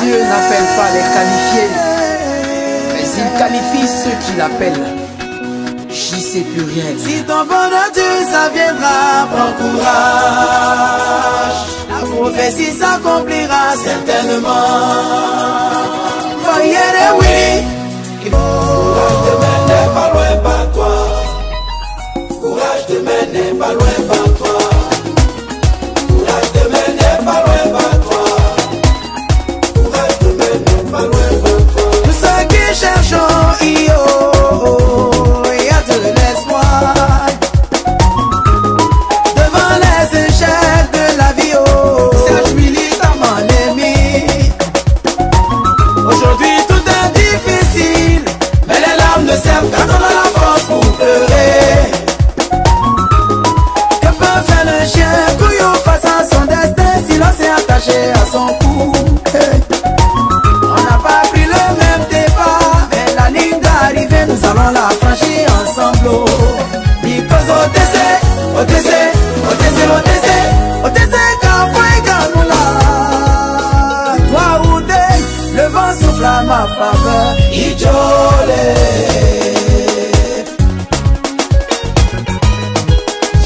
Dieu n'appelle pas les qualifiés, mais il qualifie ceux qui l'appellent. J'y sais plus rien. Si ton bonheur ça viendra, prends courage. La prophétie s'accomplira certainement. Voyez oui. Courage demain n'est pas loin par toi. Courage demain n'est pas loin par toi. Courage demain n'est pas loin par toi. Courage demain n'est pas loin par toi. Tous ceux qui cherchent il y a de l'espoir. Devant les échecs de la vie, Serge militamment l'ennemi. Aujourd'hui tout est difficile, mais les larmes ne servent qu'à donner la force pour pleurer. Que peut faire le chien couillou face à son destin si l'on s'est attaché à son cou? On n'a pas pris le même départ, mais la ligne d'arrivée nous allons la franchir ensemble. Because OTC, toi ou le vent souffle à ma faveur. Ijole.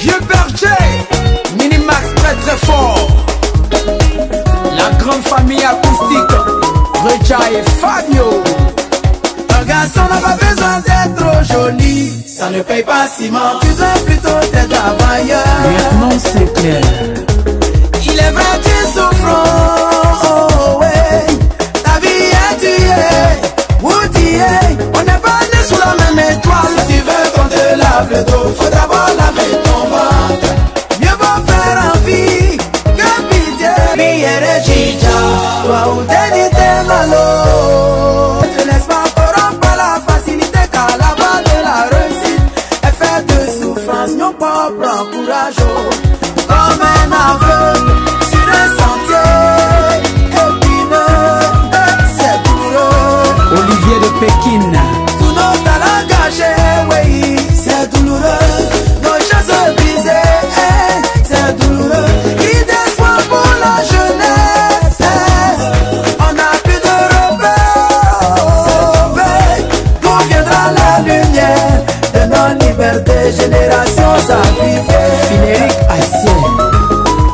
Vieux berger, Minimax très très fort. La grande famille acoustique, Reja et Fabio. Un garçon n'a pas besoin d'être trop joli, ça ne paye pas ciment, tu dois plutôt être travailleur. Maintenant c'est clair. Il est vrai tu souffres, oh, ouais. Ta vie est tuée, où tu es. On n'est pas né sous la même étoile. Si tu veux qu'on te lave le dos, faut d'abord laver ton ventre. Mieux vaut faire envie que pitié. Billet de chicha, toi ou t'es dit t'es malo. Ne te laisse pas corrompre par la facilité, car la voie de la réussite est faite de souffrance. Nos propres courage, comme un aveugle sur un sentier épineux, c'est douloureux. Olivier de Pékin. Tous nos talents gâchés, oui, c'est douloureux. Nos choses brisées, c'est douloureux. Qui d'espoir pour la jeunesse, on n'a plus de repère. D'où viendra la lumière de nos libertés, générations sacrifiées. Frédéric Haïtien.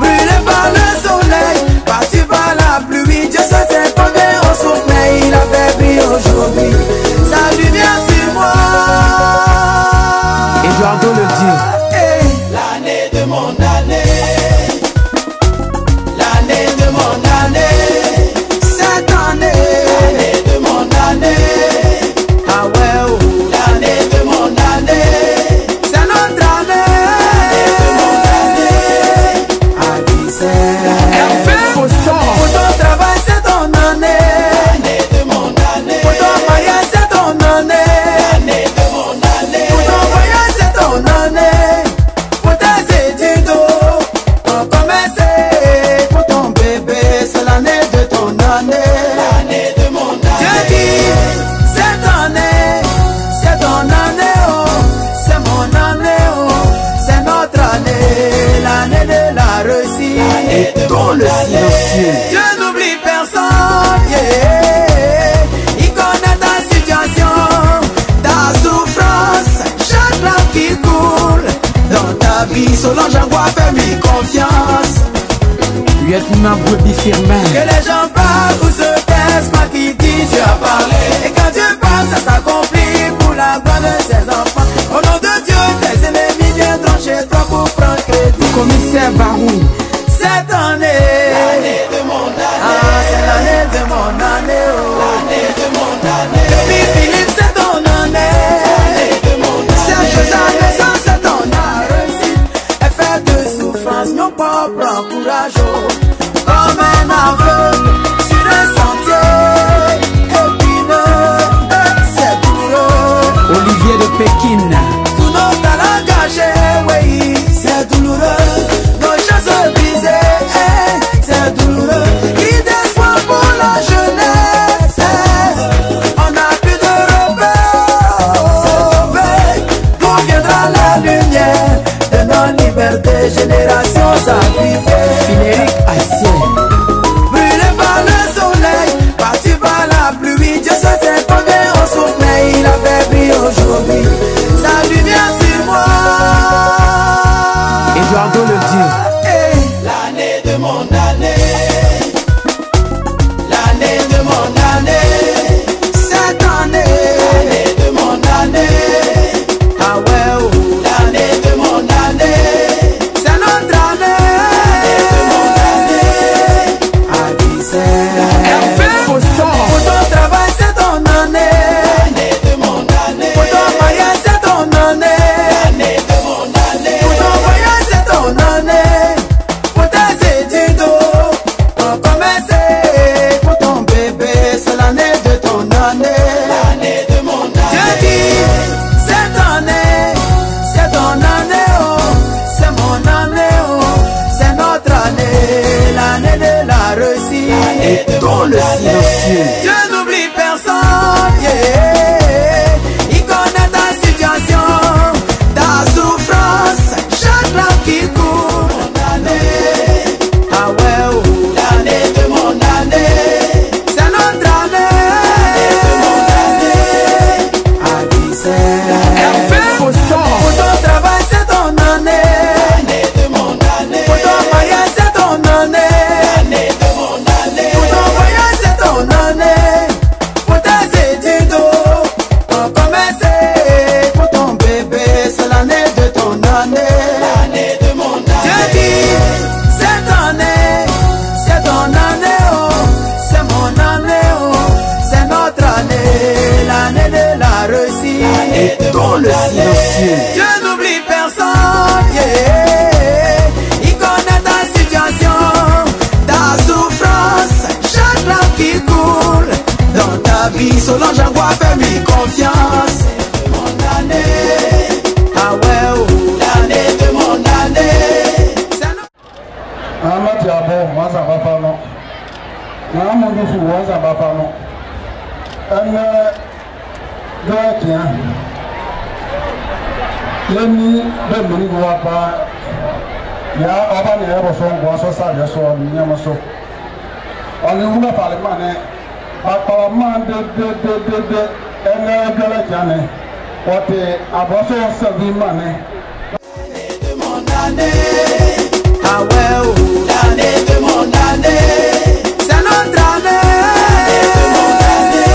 Brûlé par le soleil, battu par la pluie, Dieu sait combien on souffre, mais il a fait briller aujourd'hui sa lumière sur moi. Eduardo le Dieu. L'année de mon année. L'année de mon année. Cette année, L'année de mon année. ah ouais, oh, L'année de mon année. c'est notre année. Ah, qui c'est? Hervé Fosson. Pour ton travail, c'est ton année. L'année de mon année. Pour ton mariage, c'est ton année. L'année de mon année. Pour ton voyage, c'est ton année. Pour tes études, pour commencer. Pour ton bébé, c'est l'année de ton année. L'année de mon Dieu année. dit, cette année, c'est ton année, oh. C'est mon année, oh. C'est notre année, l'année de la réussite. L'année de Dans mon le année. silencieux. Dieu n'oublie personne, yeah. Il connaît ta situation, ta souffrance, chaque larme qui coule dans ta vie. Solange Angoua, fais-lui confiance. Lieutenant Brebis Firmin. Que les gens parlent ou se taisent, pas qui dit Dieu a parlé. Et quand Dieu parle, ça s'accomplit pour la gloire de ses enfants. Au nom de Dieu, tes ennemis viendront chez toi pour prendre crédit. Commissaire Barou. Cette année, L'année de mon ah, année. c'est l'année de mon année, oh. L'année de mon année. Depuis Philippe, c'est ton année. L'année de mon Serge année. Jean, c'est ton réussite. Elle fait de souffrance, nos propres courage, oh. Comme un aveugle sur un sentier épineux, c'est douloureux. Olivier de Pékin. Tous nos talents gâchés, oui, c'est douloureux. Nos choses et dans le silencieux. Dieu n'oublie personne, yeah. Il connaît ta situation, ta souffrance, chaque larme qui court. Ah ouais, oh. L'année de mon année, c'est notre année. À 17. Pour ton travail, c'est ton année. Pour ton mariage, c'est ton année. Pour ton voyage, c'est ton année. Pour tes études, pour commencer. Pour ton bébé, c'est l'année de ton année. Dieu dit, c'est ton année, c'est ton année, oh. C'est mon année, oh. C'est notre année, l'année de la réussite. Et dans le silencieux. Dieu n'oublie personne, yeah. Il connaît ta situation, ta souffrance, chaque larme qui coule. Dans ta vie, Solange Angwa, fais-lui confiance. Mon année, ah ouais, oh. L'année de mon année. Amati abo waza bafano. Na amundu fu waza bafano. Ene dokia. Yeni be mini wa pa. Ya aba ne ero so ngwa so sa de so nyama so. Oni wuga pale mane. Papa man de ene gele jane. Ote aboso se vi mane. De mon année. Ah ouais, oh. L'année de mon année, c'est notre année. L'année de mon année.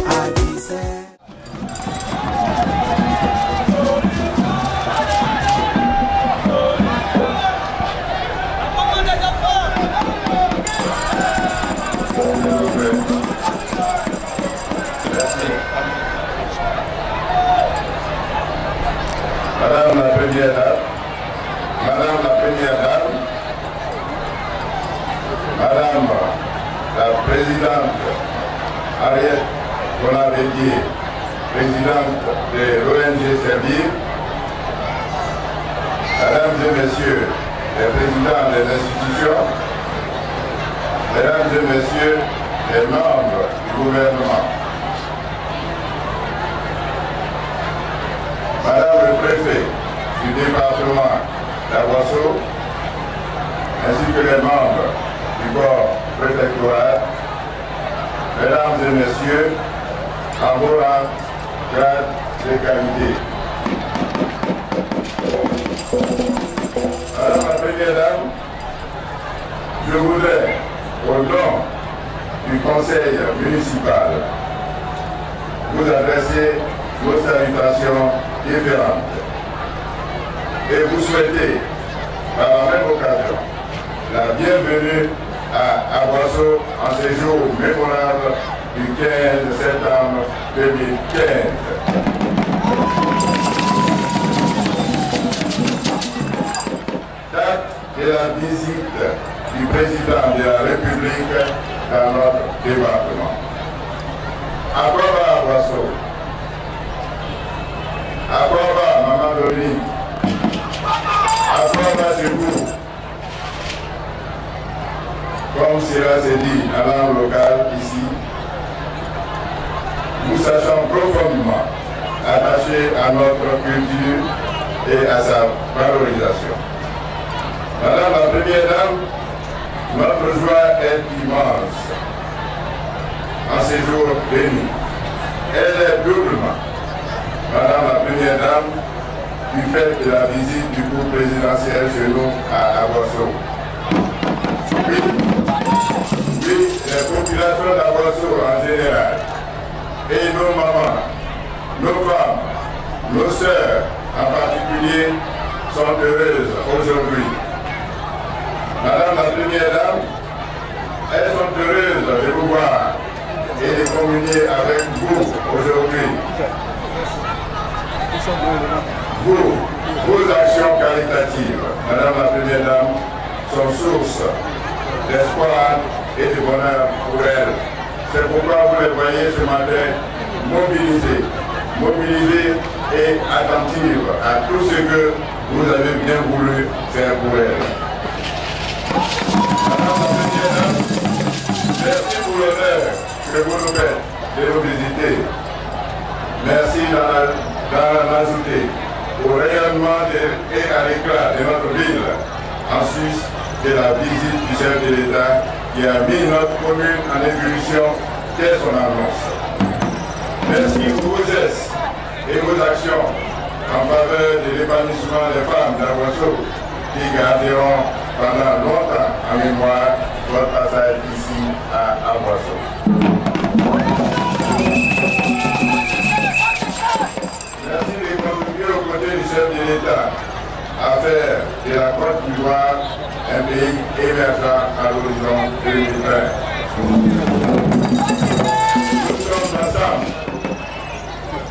À 17. Madame la Première Dame, Madame la Première Dame, Madame la Présidente Ariette Bonavedier, Présidente de l'ONG Servir, Mesdames et Messieurs les Présidents des institutions, Mesdames et Messieurs les membres du gouvernement, Madame le Préfet du département d'Aguasso, ainsi que les membres du corps préfectoral, Mesdames et Messieurs, en vos rangs, grades et qualités. Madame la Première Dame, je voudrais, au nom du Conseil municipal, vous adresser vos salutations différentes et vous souhaiter, par la même occasion, la bienvenue à Aguasso en ce jour mémorable du 15 septembre 2015. Date de la visite du président de la République dans notre département. Agoba Aguasso. Agoba Maman Dominique. Agoba Ségou. Comme cela s'est dit en langue locale ici, nous sachons profondément attachés à notre culture et à sa valorisation. Madame la Première Dame, notre joie est immense en ces jours bénis. Elle est doublement, Madame la Première Dame, du fait de la visite du groupe présidentiel chez nous à Aguasso. Oui, les populations d'Aguasso en général, et nos mamans, nos femmes, nos sœurs en particulier, sont heureuses aujourd'hui. Madame la Première Dame, elles sont heureuses de vous voir et de communier avec vous aujourd'hui. Vos actions caritatives, Madame la Première Dame, sont source d'espoir et de bonheur pour elles. C'est pourquoi vous les voyez ce matin mobilisées et attentives à tout ce que vous avez bien voulu faire pour elles. Madame la Première Dame, Merci pour l'honneur que vous nous faites de nous visiter. Merci d'ajouter au rayonnement et à l'éclat de notre ville, en sus de la visite du chef de l'État qui a mis notre commune en ébullition dès son annonce. Merci pour vos gestes et vos actions en faveur de l'épanouissement des femmes d'Aboisseau qui garderont pendant longtemps en mémoire votre passage ici à Aboisseau. Merci de contribuer aux côtés du chef de l'État à faire de la Côte d'Ivoire un pays émergent à l'horizon 2020. Nous sommes ensemble.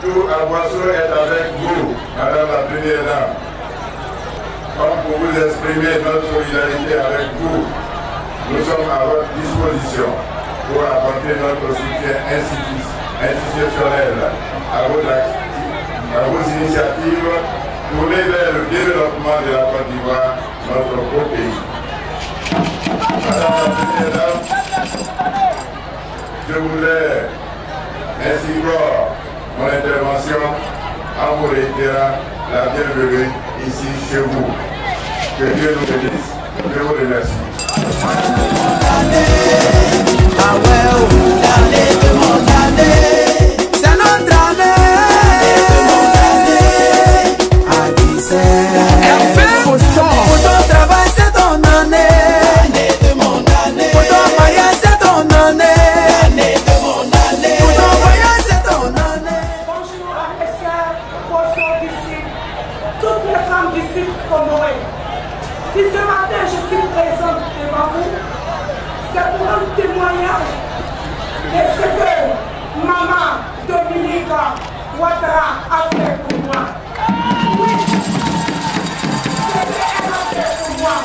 Tout Aboisseau est avec vous, Madame la Première Dame. Comme pour vous exprimer notre solidarité avec vous, nous sommes à votre disposition pour apporter notre soutien institutionnel à vos initiatives tournées vers le développement de la Côte d'Ivoire, notre beau pays. Madame la Première Dame, je voudrais ainsi clore mon intervention en vous réitérant la bienvenue ici chez vous. Que Dieu nous bénisse. Je vous remercie. C'est notre année. Pour ton travail, c'est ton année. Pour ton mariage, c'est ton année. Pour ton voyage, c'est ton année. Bonjour à mes sœurs, bonjour d'ici, toutes les femmes d'ici comorées. Si ce matin je suis présente devant vous, c'est pour un témoignage de ce que maman Dominica Ouattara a fait pour moi. Oui, c'est ce qu'elle a fait pour moi.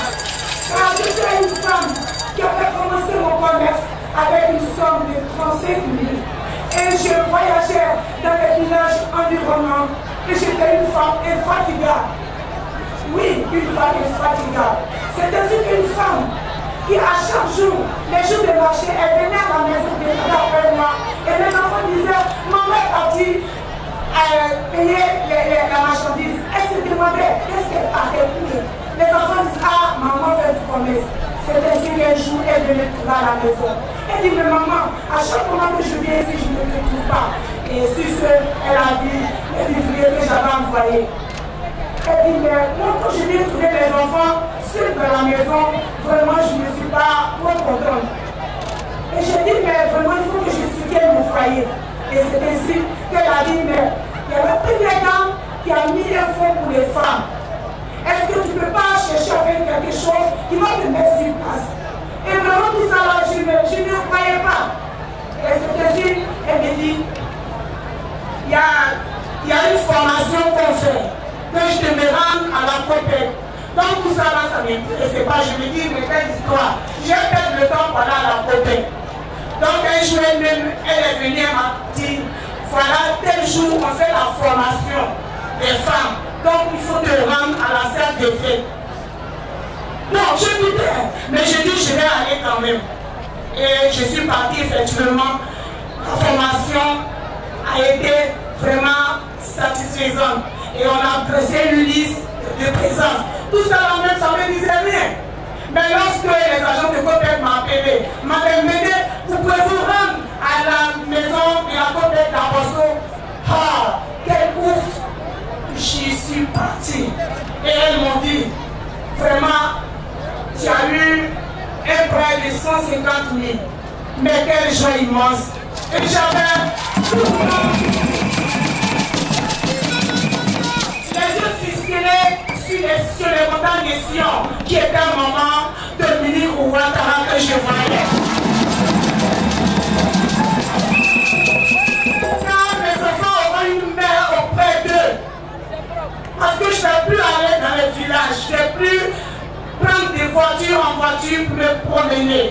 Car j'étais une femme qui avait commencé mon commerce avec une somme de 35 000. Et je voyageais dans les villages environnants. Et j'étais une femme infatigable. Oui, une femme infatigable. C'était une femme qui, à chaque jour, les jours de marché, elle venait à la maison de après moi. Et mes enfants disaient, maman est partie payer la marchandise. Elle se demandait, qu'est-ce qu'elle partait pour? Les enfants disent, ah, maman fait du commerce. C'est ainsi qu'un jour, elle venait trouver à la maison. Elle dit, mais maman, à chaque moment que je viens ici, je ne te trouve pas. Et sur ce, elle a vu les livriers que j'avais envoyés. Elle dit, mais moi, quand je viens trouver les enfants seuls dans la maison, vraiment, je ne suis pas trop contente. Et je dis, mais vraiment, il faut que je soutienne mon foyer. Et c'est ainsi qu'elle a dit, mais il y a la première dame qui a mis un fonds pour les femmes. Est-ce que tu ne peux pas chercher à faire quelque chose qui va te mettre sur place? Et vraiment tout ça là, je ne croyais pas. Et c'est ainsi, elle me dit, il y a une formation qu'on fait, que je te me rende à la COPEC. Donc tout ça là, ça ne m'intéressait pas. Je me dis, mais quelle histoire? J'ai perdu le temps pour aller à la COPEC. Donc un jour elle-même, elle est venue, elle m'a dit, voilà, tel jour on fait la formation des femmes. Donc il faut te rendre à la salle de fête. Non, je doutais, mais je dis je vais aller quand même. Et je suis partie effectivement. La formation a été vraiment satisfaisante. Et on a dressé une liste de présence. Tout ça même, ça ne me disait rien. Mais lorsque les agents de COPEC m'ont appelé, m'avaient demandé, vous pouvez vous rendre à la maison de la COPEC d'Aboisseau. Ah, quel ouf! J'y suis partie. Et elles m'ont dit, vraiment, tu as eu un prêt de 150 000. Mais quelle joie immense. Et j'avais tout le monde. Les yeux fixés sur les montagnes de Sion, qui était un moment Dominique Ouattara que je voyais. Car mes enfants auront une mère auprès d'eux. Parce que je ne vais plus aller dans les villages, je ne vais plus prendre des voitures en voiture pour me promener.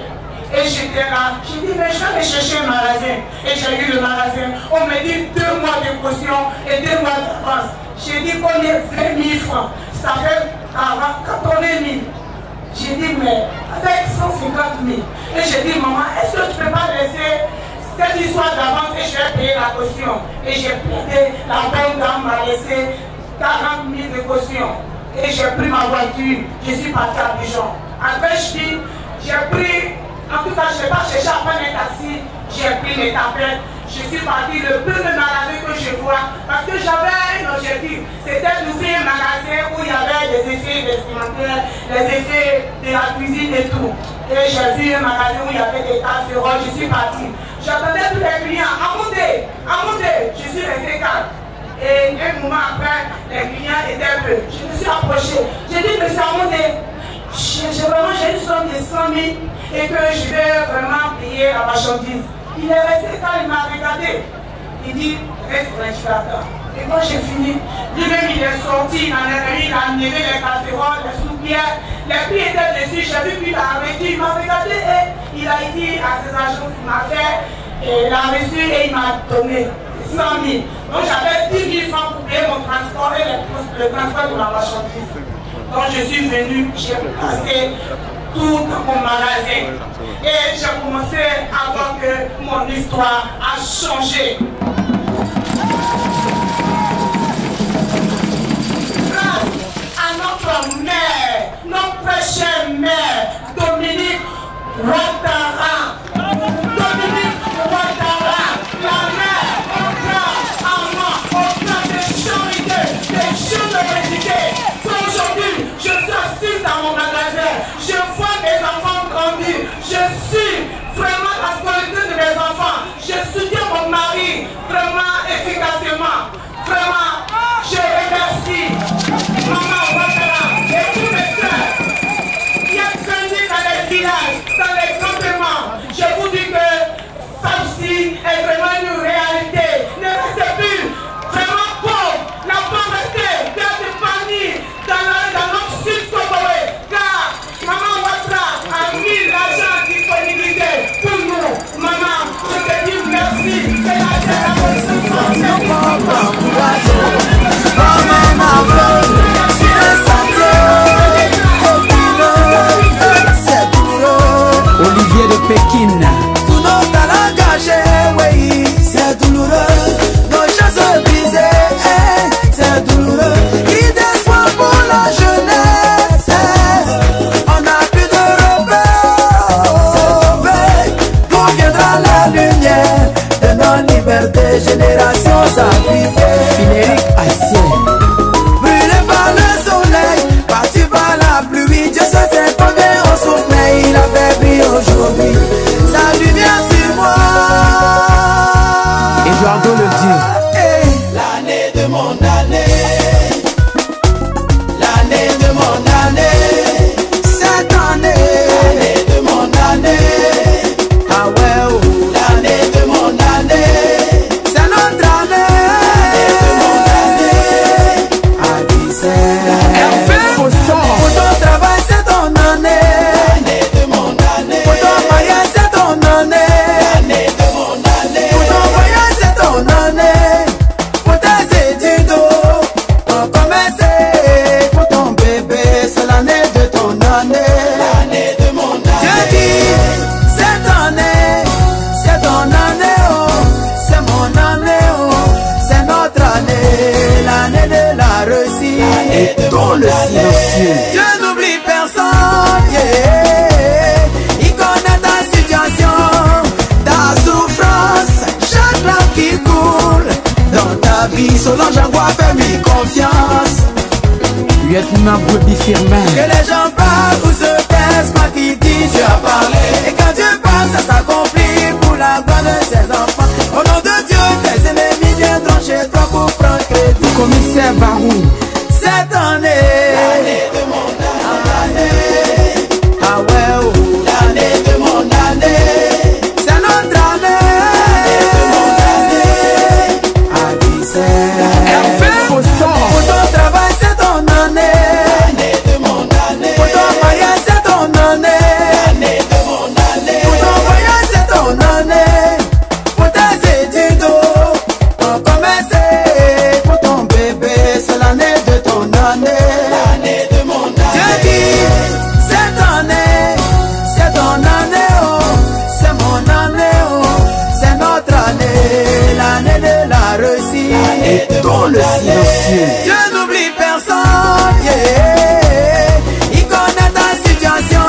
Et j'étais là, j'ai dit, mais je vais aller chercher un magasin. Et j'ai eu le magasin. On me dit 2 mois de caution et 2 mois d'avance. J'ai dit combien? 20 000 francs. Ça fait 80 000. J'ai dit, mais avec 150 000. Et j'ai dit, maman, est-ce que tu peux Et j'ai plaidé, la belle dame m'a laissé 40 000 de caution. Et j'ai pris ma voiture, je suis parti à Dijon. Après, j'ai pris, en tout cas, je n'ai pas cherché à prendre un taxi, j'ai pris mes tablettes. Je suis parti le premier magasin que je vois parce que j'avais un objectif, c'était d'ouvrir un magasin où il y avait des effets vestimentaires, les effets de la cuisine et tout. Et j'ai vu un magasin où il y avait des casseroles, je suis parti. J'attendais tous les clients à monter, je suis resté calme. Et un moment après, les clients étaient peu. Je me suis approché, j'ai dit, monsieur Amondé, j'ai une somme de 100 000 et que je vais vraiment payer la marchandise. Il est resté quand il m'a regardé. Il dit, reste ventilateur. Et quand j'ai fini, lui-même il est sorti, il a enlevé les casseroles, les soupières, les pieds étaient dessus, j'ai vu qu'il a arrêté, il m'a regardé et il a dit à ses agents qu'il m'a fait, et il a reçu et il m'a donné 100 000. Donc j'avais 10 000 francs pour payer mon transport et le transport de la marchandise. Donc je suis venu, j'ai passé tout dans mon magasin. Et j'ai commencé à voir que mon histoire a changé. Grâce à notre mère, notre chère mère, Dominique Ouattara. Dominique Ouattara, la mère, au plan de charité, des choses de réalité. Aujourd'hui, je suis assise dans mon magasin, je vois mes enfants grandir, je suis vraiment la scolarité de mes enfants, je soutiens mon mari vraiment efficacement, vraiment, je remercie Maman Ouattara et tous mes soeurs qui ont grandi dans les villages, dans les campements. Je vous dis que ça aussi est vraiment une réalité. Ne restez plus vraiment pauvre. La pauvreté doit être bannie dans notre sud congolais. Car Maman Ouattara a mis l'argent en disponibilité pour nous. Maman, je te dis merci. C'est la Olivier de Pékin. Tous nos talents gâchés, oui, c'est douloureux. Nos chances brisées, c'est douloureux. Il d'espoir pour la jeunesse. On n'a plus de repère. D'où viendra la lumière de nos libertés, génération sacrifiée. Frédéric Assier. Brûlé par le soleil, battu par la pluie. Dieu sait combien on souffre, mais il a fait briller aujourd'hui sa lumière sur moi. Eduardo le Dieu. L'année de mon année, l'année de mon année, cette année, l'année de mon année. Ah ouais, oh. L'année de mon année, c'est notre année. L'année de mon année, à 17. Hervé Fosson. Pour ton travail, c'est ton année. L'année de mon année. Pour ton mariage, c'est ton année. L'année de mon année. Pour ton voyage, c'est ton année. Pour tes études, pour commencer. Pour ton bébé, c'est l'année de ton année. L'année de mon année. Dieu dit, cette année, c'est ton année, oh. C'est mon année, oh. C'est notre année. L'année de la réussite. Et dans le silencieux. Dieu n'oublie personne, yeah. Il connaît ta situation, ta souffrance, chaque larme qui coule dans ta vie. Solange Angoua, fais-lui confiance. Lieutenant Bobby Firmin. Que les gens parlent ou se taisent, pas qui dit Dieu a parlé. Et quand Dieu parle, ça s'accomplit pour la gloire de ses enfants. Au nom de Dieu, tes ennemis viendront chez toi pour prendre crédit. Commissaire Barou. Cette année, l'année de mon année, ah ouais, oh. L'année de mon année, c'est notre année. L'année de mon année, à 17. Hervé Fosson. Pour ton travail, c'est ton année. L'année de mon année. Marco le silencieux. Je n'oublie personne, yeah. Il connaît ta situation,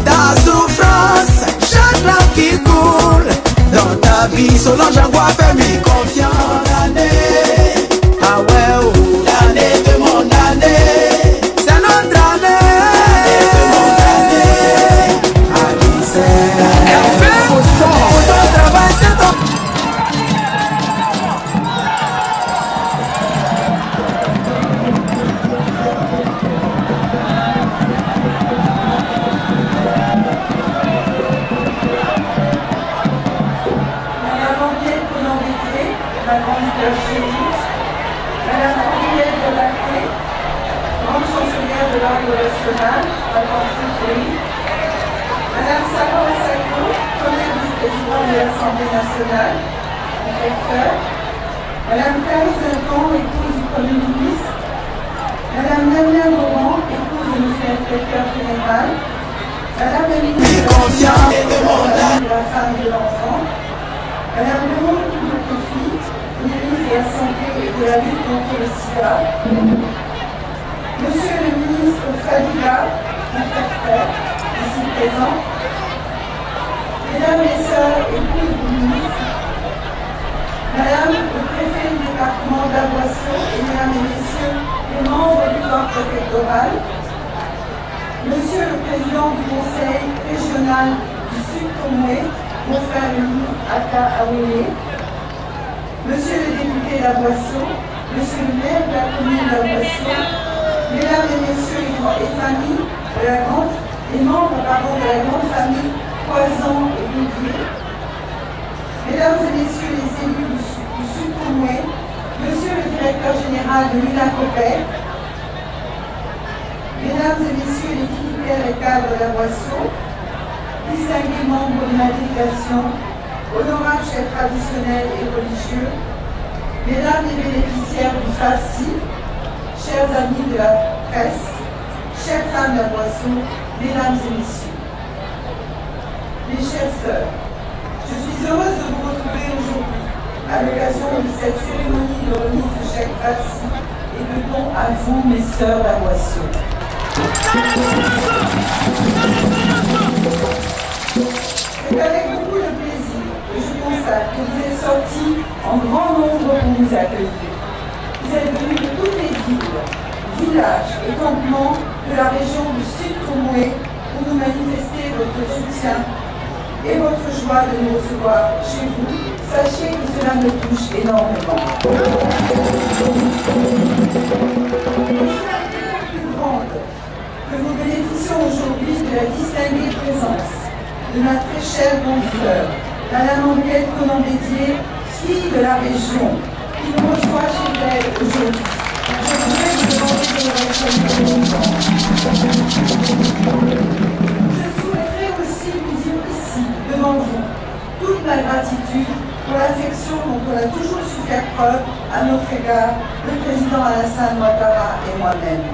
ta souffrance, chaque larme qui coule dans ta vie. Solange Angoua, fais-lui confiance. Ah ouais, oh. L'année de mon année, c'est notre année. L'année de mon année, ton travail, c'est ton. Madame Sarah Massacco, première vice-présidente de l'Assemblée nationale, Madame Clarisse Duncan, épouse du Premier ministre, Madame Namia Laurent, épouse de M. l'inspecteur général, Madame la ministre de la femme et de l'enfant, Madame Laurent Kofi, ministre de la Santé et de la lutte contre le sida, Monsieur le ministre Fadila, ici présent, Mesdames les sœurs épouses du ministre, Madame le préfet du département d'Aboisseau et Mesdames et Messieurs les membres du corps préfectoral, Monsieur le président du conseil régional du Sud-Conoué, mon frère le ministre Aka Awele, Monsieur le député d'Aboisseau, Monsieur le maire de la commune d'Aboisseau, Mesdames et Messieurs les familles de la grande, les membres de la grande famille Poisson et Bouvier, Mesdames et Messieurs les élus du Sud-Conoué, Monsieur le directeur général de l'UNACOPEC, Mesdames et Messieurs les militaires et cadres d'Aboisseau, distingués membres de ma délégation, honorables chefs traditionnels et religieux, Mesdames les bénéficiaires du FACI, chers amis de la presse, chères femmes d'Aboisseau, Mesdames et Messieurs, mes chères sœurs, je suis heureuse de vous retrouver aujourd'hui à l'occasion de cette cérémonie de remise de chèque FACI et de don à vous, mes sœurs d'Aboisseau. C'est avec beaucoup de plaisir que je constate que vous êtes sortis en grand nombre pour nous accueillir. Vous êtes venus de toutes les villes, villages et campements de la région du Sud-Conoué pour nous manifester votre soutien et votre joie de nous recevoir chez vous. Sachez que cela me touche énormément. La plus grande que nous bénéficions aujourd'hui de la distinguée présence de ma très chère grande sœur, Madame Henriette Conan-Bédier, fille de la région, qui nous reçoit chez elle aujourd'hui. Je voudrais vous demander de rester. Je souhaiterais aussi vous dire ici, devant vous, toute ma gratitude pour l'affection dont on a toujours su faire preuve à notre égard, le président Alassane Ouattara et moi-même.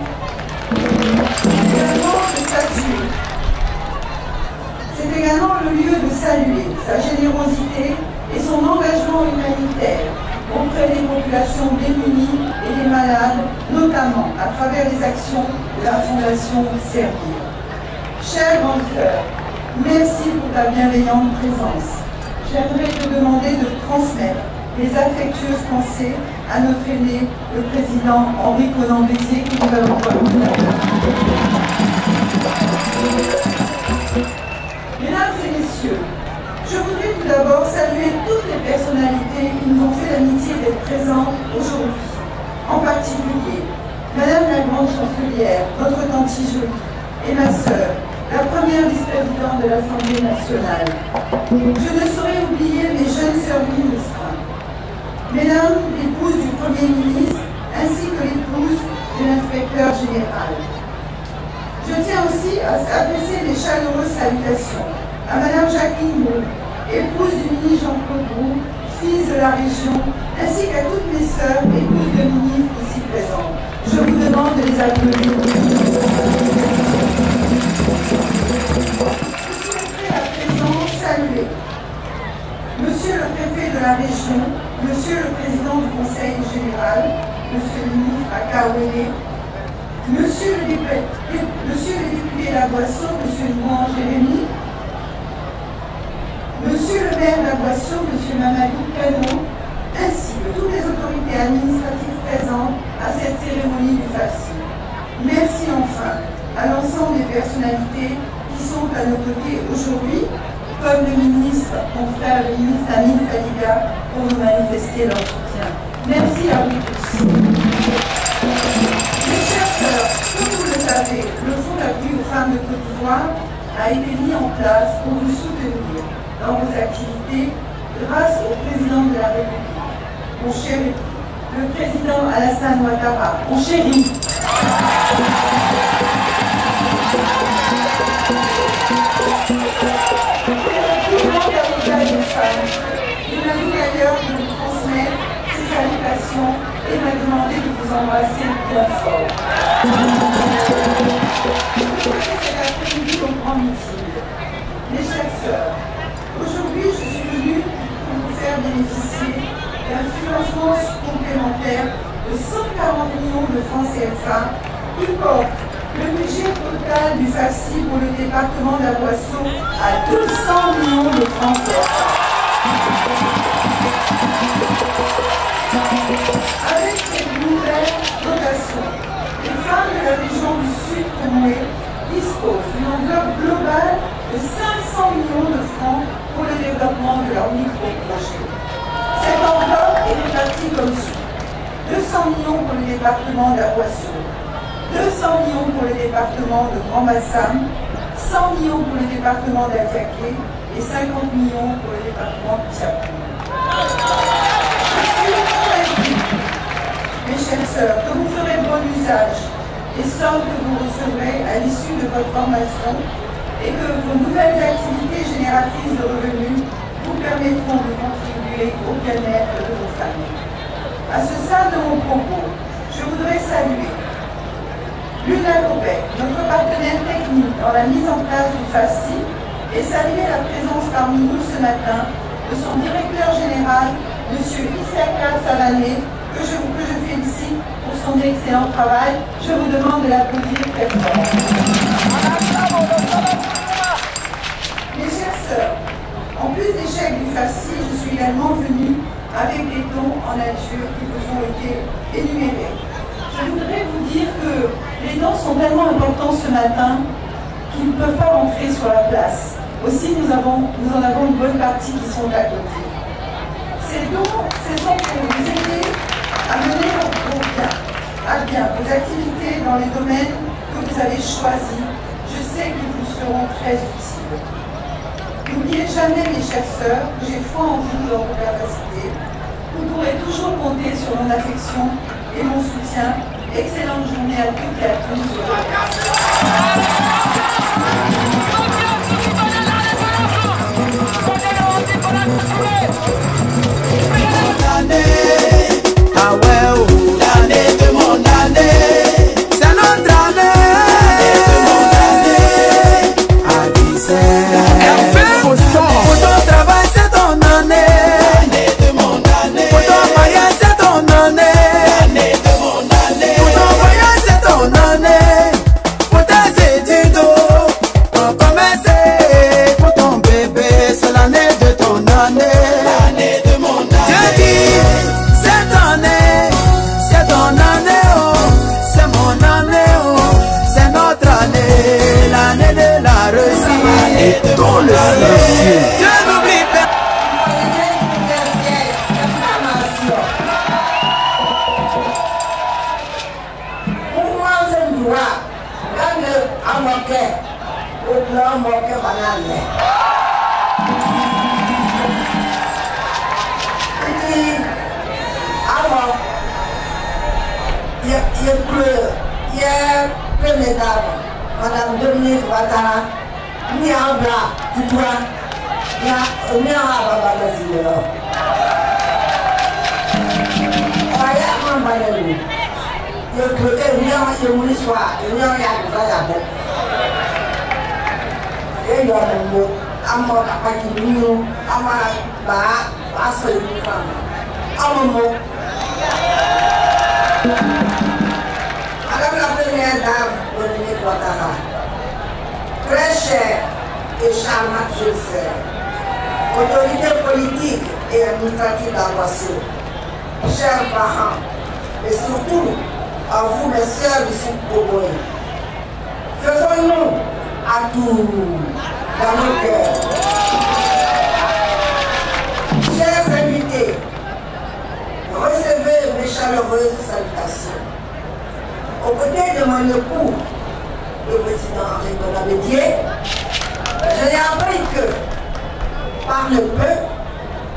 C'est également le lieu de saluer sa générosité et son engagement humanitaire auprès des populations démunies et des malades, notamment à travers les actions de la Fondation Servir. Chère grande sœur, merci pour ta bienveillante présence. J'aimerais te demander de transmettre les affectueuses pensées à notre aîné, le président Henri Conan-Bédier, que nous allons voir tout à l'heure. Mesdames et messieurs, je voudrais tout d'abord saluer toutes les personnalités qui nous ont fait l'amitié d'être présentes aujourd'hui. En particulier, Madame la Grande Chancelière, notre tante Jolie, et ma sœur, la première vice-présidente de l'Assemblée nationale. Je ne saurais oublier mes jeunes sœurs ministres, Mesdames l'épouse du Premier ministre, ainsi que l'épouse de l'inspecteur général. Je tiens aussi à adresser les chaleureuses salutations à Madame Jacqueline Roux, épouse du ministre Jean-Claude Roux, fils de la région, ainsi qu'à toutes mes sœurs, épouses de ministres ici présentes. Je vous demande de les applaudir. Je souhaiterais à présent saluer Monsieur Monsieur le préfet de la région, Monsieur le président du conseil général, Monsieur le ministre Akawele, Monsieur le député de la Boisson, Monsieur Louan Jérémy, Monsieur le maire de la Boisson, Monsieur Mamadou Kano, ainsi que toutes les autorités administratives présentes à cette cérémonie du FACI. Merci enfin à l'ensemble des personnalités qui sont à nos côtés aujourd'hui, comme le ministre, mon frère le ministre Amin Fadiga, pour nous manifester leur soutien. Merci à vous tous. Mes chers sœurs, comme vous le savez, le Fonds d'appui aux femmes de Côte d'Ivoire a été mis en place pour vous soutenir dans vos activités grâce au président de la République, mon cher époux, le président Alassane Ouattara, mon chéri. Il m'a dit d'ailleurs de vous transmettre ses salutations et m'a demandé de vous embrasser bien fort. Cet après-midi au grand meeting. Mes chères sœurs, aujourd'hui je suis venue pour vous faire bénéficier d'un financement complémentaire de 140 millions de francs CFA qui porte le budget total du FACI pour le département de la Boisson à 200 millions de francs CFA. Avec cette nouvelle dotation, les femmes de la région du Sud Conoué disposent d'une enveloppe globale de 500 millions de francs pour le développement de leur micro-projet. Cette enveloppe est répartie comme suit. 200 millions pour le département de la Boisson, 200 millions pour le département de Grand Bassam, 100 millions pour le département d'Adiaké et 50 millions pour le département de Tiapou. Je suis convaincue, mes chères sœurs, que vous ferez bon usage des sommes que vous recevrez à l'issue de votre formation et que vos nouvelles activités génératrices de revenus vous permettront de contribuer au bien-être de vos familles. À ce stade de mon propos, je voudrais saluer l'UNACOPEC, notre partenaire technique dans la mise en place du FACI, et saluer la présence parmi nous ce matin de son directeur général, M. Issaka Savané, que je félicite pour son excellent travail. Je vous demande de l'applaudir très fort. Mes chères sœurs, en plus des chèques du FACI, je suis également venue avec des dons en nature qui vous ont été énumérés. Je voudrais vous dire que les dons sont tellement importants ce matin qu'ils ne peuvent pas rentrer sur la place. Aussi, nous en avons une bonne partie qui sont à côté. Ces dons, ce sont pour vous aider à mener à bien vos activités dans les domaines que vous avez choisis. Je sais qu'ils vous seront très utiles. N'oubliez jamais, mes chères sœurs, que j'ai foi en vous dans vos capacités. Vous pourrez toujours compter sur mon affection et mon soutien. Excellente journée à toutes et à tous. Ah ouais, oh, l'année de mon année, c'est notre année. L'année de mon année, à 17. Pour ton travail, c'est ton année. L'année de mon année. Pour ton mariage, c'est ton année. L'année de mon année. Pour ton voyage, c'est ton année. Pour tes études, pour commencer. Pour ton bébé, c'est l'année de ton année. L'année de mon année. Dieu dit, c'est ton année, oh, c'est mon année, oh, c'est notre année, l'année de la réussite. Et ton le ciel. Dieu n'oublie pas. Madame Dominique Ouattara, ni en bas, tu vois, ni en bas, le amo papa Kibinyo, amo ba Solomon Fama, amo. Madame la première dame, Dominique Ouattara, très chère et charmante, je le sais, autorité politique et administrative d'Aguasso, chers parents, et surtout à vous, mes sœurs du Sud Boboé, faisons-nous à tout dans nos cœurs. Chers invités, recevez mes chaleureuses salutations. Aux côtés de mon époux, le président Henri Bédier, j'ai appris que parler peu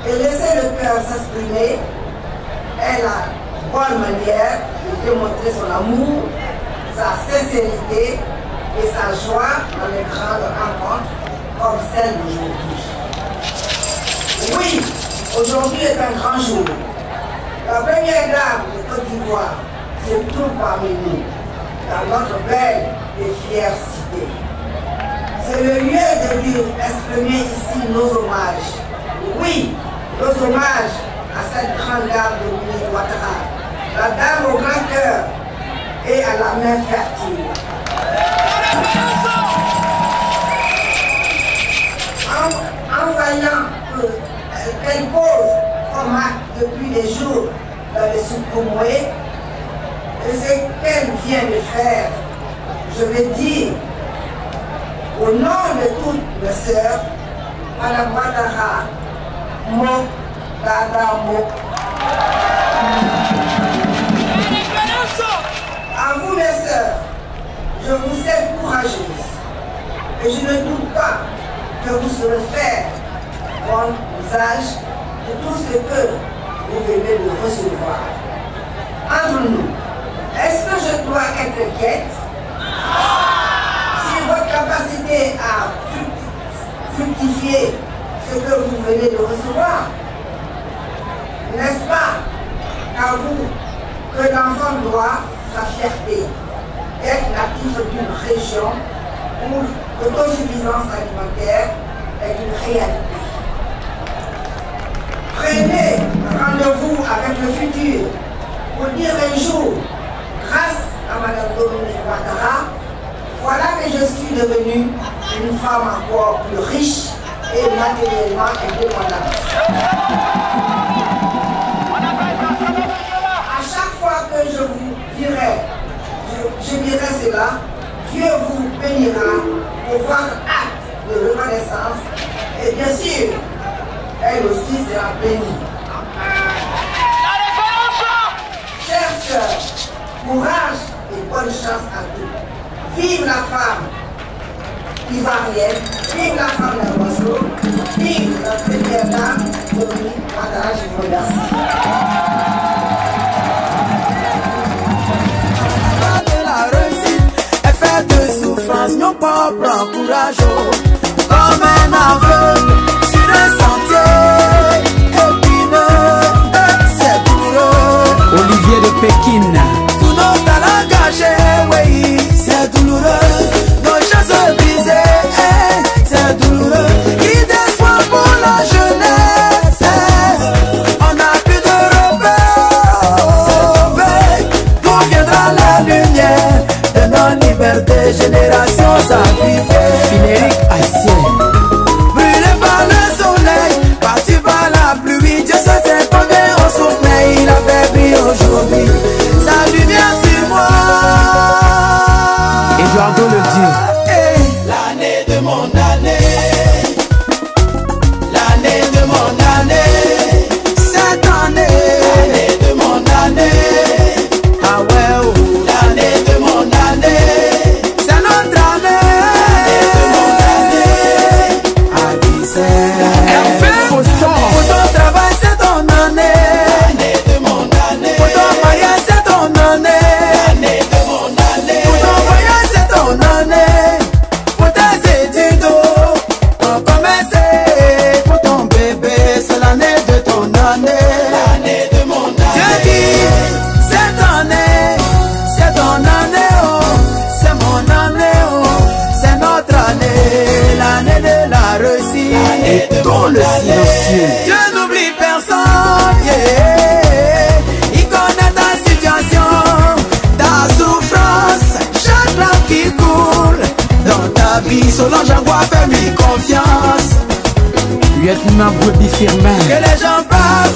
et laisser le cœur s'exprimer est la bonne manière de démontrer son amour, sa sincérité et sa joie dans les grandes rencontres comme celle d'aujourd'hui. Oui, aujourd'hui est un grand jour. La première dame de Côte d'Ivoire se trouve parmi nous, dans notre belle et fière cité. C'est le lieu de lui exprimer ici nos hommages. Oui, nos hommages à cette grande dame de Dominique Ouattara, la dame au grand cœur et à la main fertile. En voyant qu'elle pose comme acte depuis des jours dans le Sud-Comoé, et ce qu'elle vient de faire, je vais dire, au nom de toutes mes sœurs, Madame Ouattara, Mo, Dada, Mo. À vous mes sœurs, je vous sais courageuse, et je ne doute pas que vous saurez faire bon usage de tout ce que vous venez de recevoir. Entre nous, est-ce que je dois être quiète? Si votre capacité à fructifier ce que vous venez de recevoir, n'est-ce pas qu'à vous que l'enfant doit sa fierté d'être natif d'une région où l'autosuffisance alimentaire est une réalité? Prenez rendez-vous avec le futur pour dire un jour, grâce à Madame Dominique Ouattara, voilà que je suis devenue une femme encore plus riche et matériellement indépendante. À chaque fois que je vous dirai, je dirai cela, Dieu vous bénira pour votre acte de reconnaissance et bien sûr, elle aussi sera bénie. Chers sœurs, courage et bonne chance à tous. Vive la femme ivoirienne, vive la femme d'Aguasso, vive la première dame Dominique Ouattara, je vous remercie. De la réussite est faite de souffrance, nos propres courage, comme un aveugle sur un sentier épineux, c'est douloureux. Olivier de Pékin. Tous nos talents gâchés, oui, c'est douloureux. Nos chances brisées, c'est douloureux. Qui d'espoir pour la jeunesse, on n'a plus de repères. D'où viendra la lumière de nos libertés, générations sacrifiées. Dieu n'oublie personne, yeah. Il connaît ta situation, ta souffrance, chaque larme qui coule dans ta vie. Solange Angoua, fais-lui confiance. Lieutenant Bobby Firmin. Que les gens parlent